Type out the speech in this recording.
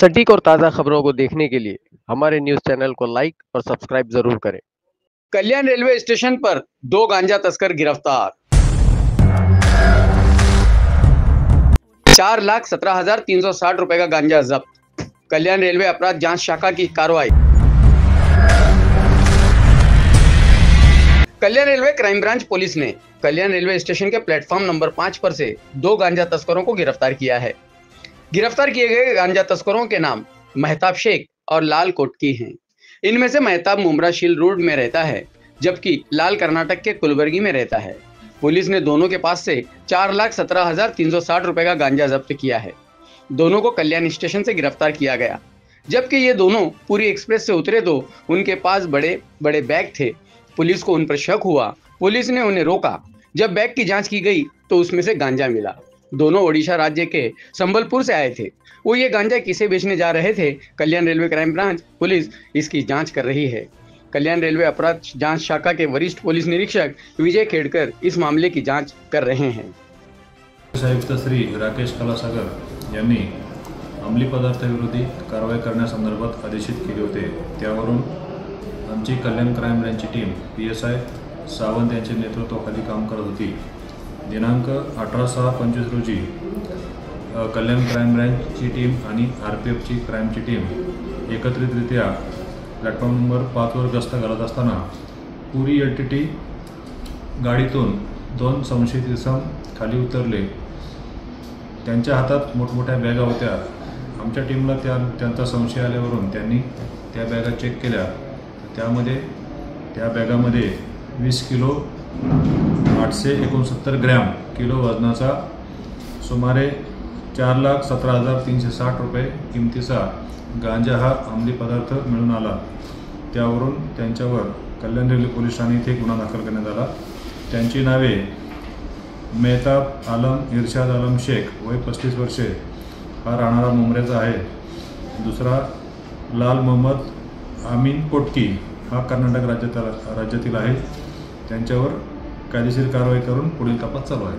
सटीक और ताज़ा खबरों को देखने के लिए हमारे न्यूज़ चैनल को लाइक और सब्सक्राइब जरूर करें। कल्याण रेलवे स्टेशन पर 2 गांजा तस्कर गिरफ्तार। 4,17,360 रुपए का गांजा जब्त। कल्याण रेलवे अपराध जांच शाखा की कार्रवाई। कल्याण रेलवे क्राइम ब्रांच पुलिस ने कल्याण रेलवे स्टेशन के प्लेटफॉर्म नंबर 5 पर से 2 गांजा तस्करों को गिरफ्तार किया है। गिरफ्तार किए गए गांजा तस्करों के नाम महताब शेख और लाल कोटकी हैं। इनमें से महताब मुमरा शील रोड में रहता है, जबकि लाल कर्नाटक के कुलबर्गी में रहता है। पुलिस ने दोनों के पास से 4,17,360 रुपए का गांजा जब्त किया है। दोनों को कल्याण स्टेशन से गिरफ्तार किया गया। जबकि ये दोनों पूरी एक्सप्रेस से उतरे तो उनके पास बड़े बड़े बैग थे। पुलिस को उन पर शक हुआ। पुलिस ने उन्हें रोका। जब बैग की जांच की गई तो उसमें से गांजा मिला। दोनों ओडिशा राज्य के संबलपुर से आए थे। वो ये गांजा किसे बेचने जा रहे थे, कल्याण रेलवे क्राइम ब्रांच पुलिस इसकी जांच कर रही है। कल्याण रेलवे अपराध जांच शाखा के वरिष्ठ पुलिस निरीक्षक विजय खेड़कर इस मामले की जांच कर रहे हैं। आयुक्त श्री राकेश कलासागर यांनी अंमली पदार्थ विरोधी कारवाई करण्यासंदर्भात आदेशित केले होते। त्यावरून आमची कल्याण क्राइम ब्रांचची टीम PSI सावंत यांच्या नेतृत्वाखाली काम करत होती। दिनांक 18/6/25 रोजी कल्याण क्राइम ब्रांचची टीम आणि RPFची क्राईमची टीम एकत्रितरित्या प्लॅटफॉर्म नंबर 5 वर गस्त घालत असताना पुरी LTT गाडीतून 2 संशयित इसम खाली उतरले। त्यांच्या हातात मोठमोठ्या बॅगा होत्या। आमच्या टीमला त्यांचा संशय आल्यावरून त्यांनी त्या बॅगा चेक केल्या। त्यामध्ये त्या बॅगामध्ये 20 किलो 869 ग्रॅम किलो वजनाचा सुमारे 4,17,360 रुपये किमतीचा गांजा हा अंमली पदार्थ मिळून आला। त्यावरून त्यांच्यावर कल्याण रेल्वे पोलीस ठाणे येथे गुन्हा दाखल करण्यात आला। त्यांची नावे मेहताब आलम इरशाद आलम शेख वय 35 वर्षे, हा राहणारा मुंब्र्याचा आहे। दुसरा लाल मोहम्मद अमीन कोटकी, हा कर्नाटक राज्यातील आहे। त्यांच्यावर कायदेशीर कारवाई करून पुढील तपास चालू आहे।